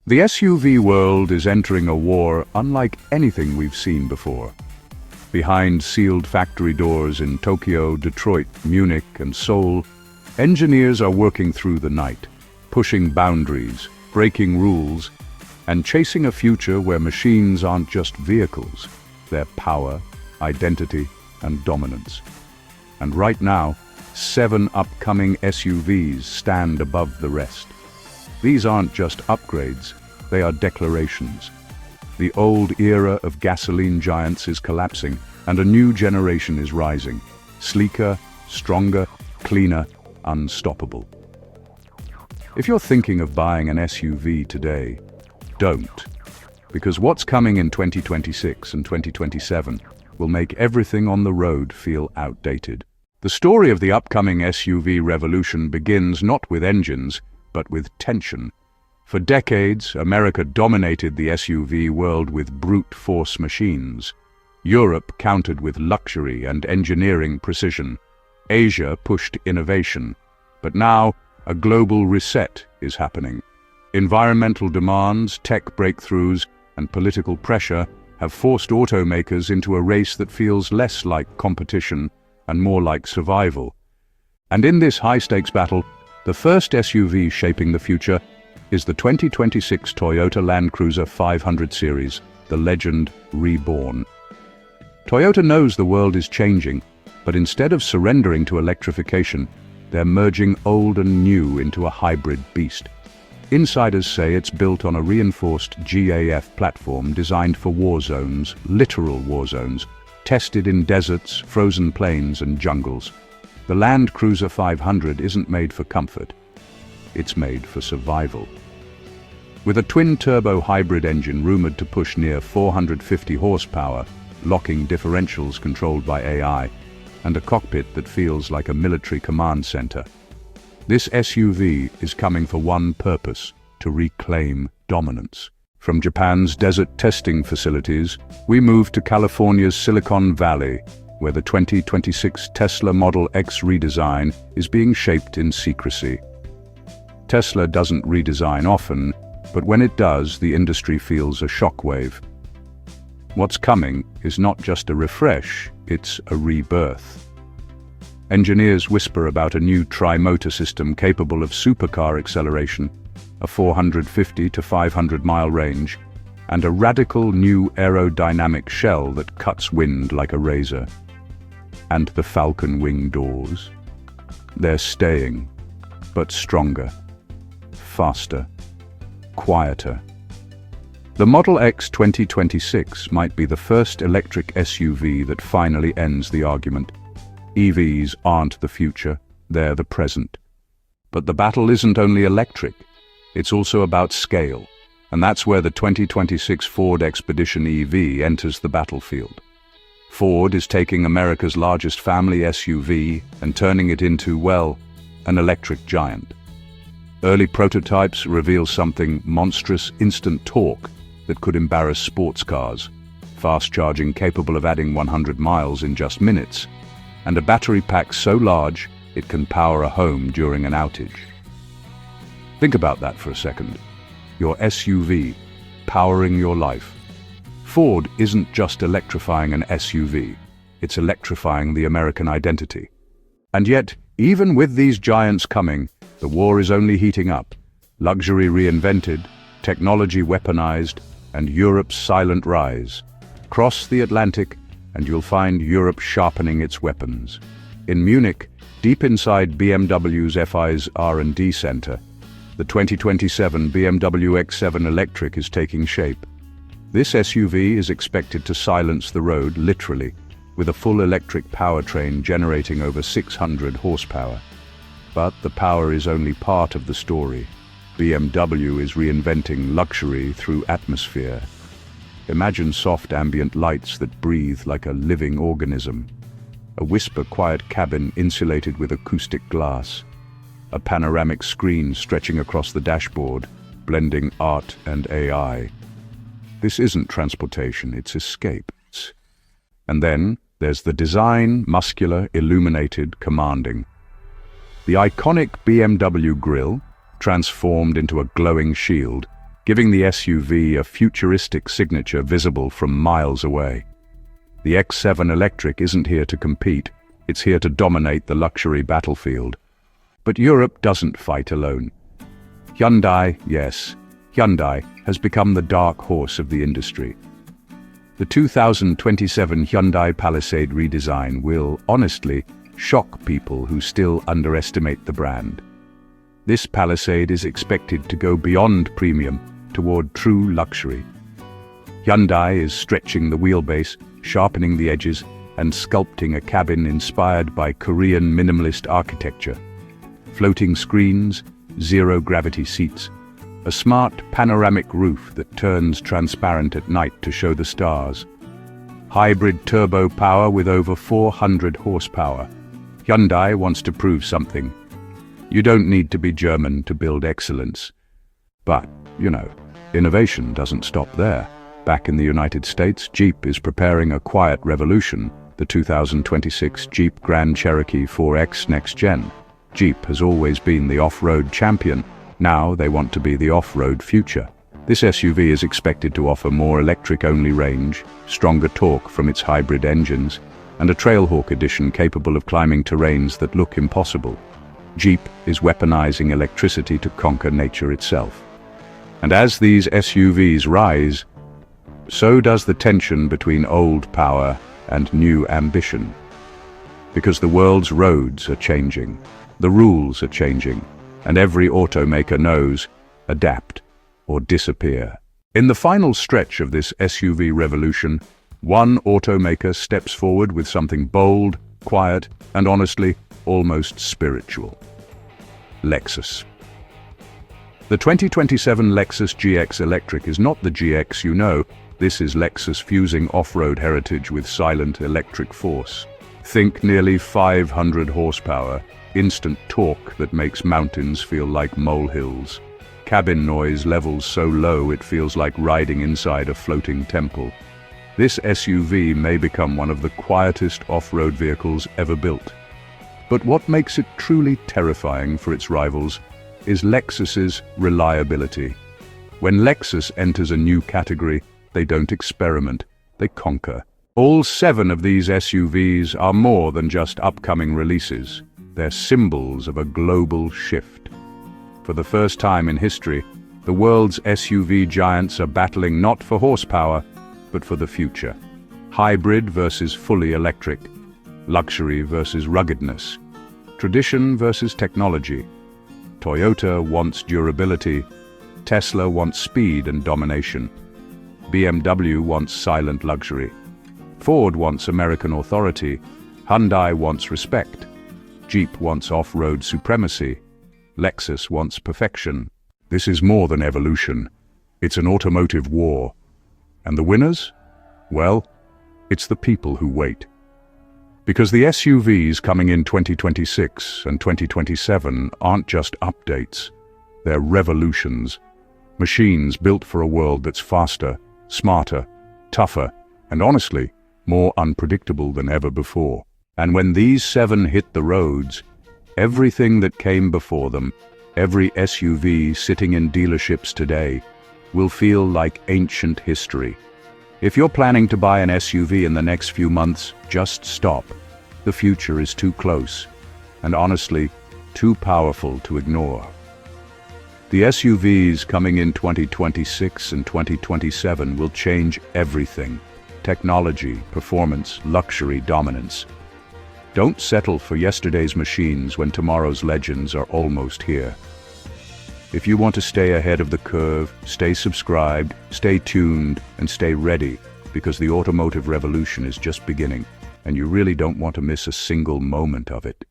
The SUV world is entering a war unlike anything we've seen before. Behind sealed factory doors in Tokyo, Detroit, Munich, and Seoul, engineers are working through the night, pushing boundaries, breaking rules, and chasing a future where machines aren't just vehicles, they're power, identity, and dominance. And right now, 7 upcoming SUVs stand above the rest. These aren't just upgrades, they are declarations. The old era of gasoline giants is collapsing, and a new generation is rising. Sleeker, stronger, cleaner, unstoppable. If you're thinking of buying an SUV today, don't. Because what's coming in 2026 and 2027 will make everything on the road feel outdated. The story of the upcoming SUV revolution begins not with engines, but with tension. For decades, America dominated the SUV world with brute force machines. Europe countered with luxury and engineering precision. Asia pushed innovation. But now, a global reset is happening. Environmental demands, tech breakthroughs, and political pressure have forced automakers into a race that feels less like competition and more like survival. And in this high-stakes battle, the first SUV shaping the future is the 2026 Toyota Land Cruiser 500 series, the Legend Reborn. Toyota knows the world is changing, but instead of surrendering to electrification, they're merging old and new into a hybrid beast. Insiders say it's built on a reinforced GAF platform designed for war zones, literal war zones, tested in deserts, frozen plains, and jungles. The Land Cruiser 500 isn't made for comfort. It's made for survival. With a twin-turbo hybrid engine rumored to push near 450 horsepower, locking differentials controlled by AI, and a cockpit that feels like a military command center, this SUV is coming for one purpose: to reclaim dominance. From Japan's desert testing facilities, we move to California's Silicon Valley, where the 2026 Tesla Model X redesign is being shaped in secrecy. Tesla doesn't redesign often, but when it does, the industry feels a shockwave. What's coming is not just a refresh, it's a rebirth. Engineers whisper about a new tri-motor system capable of supercar acceleration, a 450 to 500-mile range, and a radical new aerodynamic shell that cuts wind like a razor. And the Falcon wing doors? They're staying, but stronger, faster, quieter. The Model X 2026 might be the first electric SUV that finally ends the argument. EVs aren't the future, they're the present. But the battle isn't only electric, it's also about scale, and that's where the 2026 Ford Expedition EV enters the battlefield. Ford is taking America's largest family SUV and turning it into, well, an electric giant. Early prototypes reveal something monstrous: instant torque that could embarrass sports cars, fast charging capable of adding 100 miles in just minutes, and a battery pack so large it can power a home during an outage. Think about that for a second. Your SUV, powering your life. Ford isn't just electrifying an SUV, it's electrifying the American identity. And yet, even with these giants coming, the war is only heating up. Luxury reinvented, technology weaponized, and Europe's silent rise. Cross the Atlantic, and you'll find Europe sharpening its weapons. In Munich, deep inside BMW's FI's R&D center, the 2027 BMW X7 Electric is taking shape. This SUV is expected to silence the road literally, with a full electric powertrain generating over 600 horsepower. But the power is only part of the story. BMW is reinventing luxury through atmosphere. Imagine soft ambient lights that breathe like a living organism. A whisper-quiet cabin insulated with acoustic glass. A panoramic screen stretching across the dashboard, blending art and AI. This isn't transportation, it's escape. And then there's the design: muscular, illuminated, commanding. The iconic BMW grille, transformed into a glowing shield, giving the SUV a futuristic signature visible from miles away. The X7 Electric isn't here to compete, it's here to dominate the luxury battlefield. But Europe doesn't fight alone. Hyundai, yes, Hyundai has become the dark horse of the industry. The 2027 Hyundai Palisade redesign will, honestly, shock people who still underestimate the brand. This Palisade is expected to go beyond premium toward true luxury. Hyundai is stretching the wheelbase, sharpening the edges, and sculpting a cabin inspired by Korean minimalist architecture. Floating screens, zero-gravity seats, a smart panoramic roof that turns transparent at night to show the stars. Hybrid turbo power with over 400 horsepower. Hyundai wants to prove something. You don't need to be German to build excellence. But, innovation doesn't stop there. Back in the United States, Jeep is preparing a quiet revolution, the 2026 Jeep Grand Cherokee 4X Next Gen. Jeep has always been the off-road champion. Now they want to be the off-road future. This SUV is expected to offer more electric-only range, stronger torque from its hybrid engines, and a Trailhawk edition capable of climbing terrains that look impossible. Jeep is weaponizing electricity to conquer nature itself. And as these SUVs rise, so does the tension between old power and new ambition. Because the world's roads are changing, the rules are changing, and every automaker knows, adapt or disappear. In the final stretch of this SUV revolution, one automaker steps forward with something bold, quiet, and honestly, almost spiritual. Lexus. The 2027 Lexus GX Electric is not the GX you know. This is Lexus fusing off-road heritage with silent electric force. Think nearly 500 horsepower, instant torque that makes mountains feel like molehills. Cabin noise levels so low it feels like riding inside a floating temple. This SUV may become one of the quietest off-road vehicles ever built. But what makes it truly terrifying for its rivals is Lexus's reliability. When Lexus enters a new category, they don't experiment, they conquer. All 7 of these SUVs are more than just upcoming releases. They're symbols of a global shift. For the first time in history, the world's SUV giants are battling not for horsepower, but for the future. Hybrid versus fully electric, luxury versus ruggedness, tradition versus technology. Toyota wants durability, Tesla wants speed and domination. BMW wants silent luxury. Ford wants American authority. Hyundai wants respect. Jeep wants off-road supremacy. Lexus wants perfection. This is more than evolution. It's an automotive war. And the winners? Well, it's the people who wait. Because the SUVs coming in 2026 and 2027 aren't just updates. They're revolutions. Machines built for a world that's faster, smarter, tougher, and honestly, more unpredictable than ever before. And when these 7 hit the roads, everything that came before them, every SUV sitting in dealerships today, will feel like ancient history. If you're planning to buy an SUV in the next few months, just stop. The future is too close, and honestly, too powerful to ignore. The SUVs coming in 2026 and 2027 will change everything. Technology, performance, luxury, dominance. Don't settle for yesterday's machines when tomorrow's legends are almost here. If you want to stay ahead of the curve, stay subscribed, stay tuned, and stay ready, because the automotive revolution is just beginning, and you really don't want to miss a single moment of it.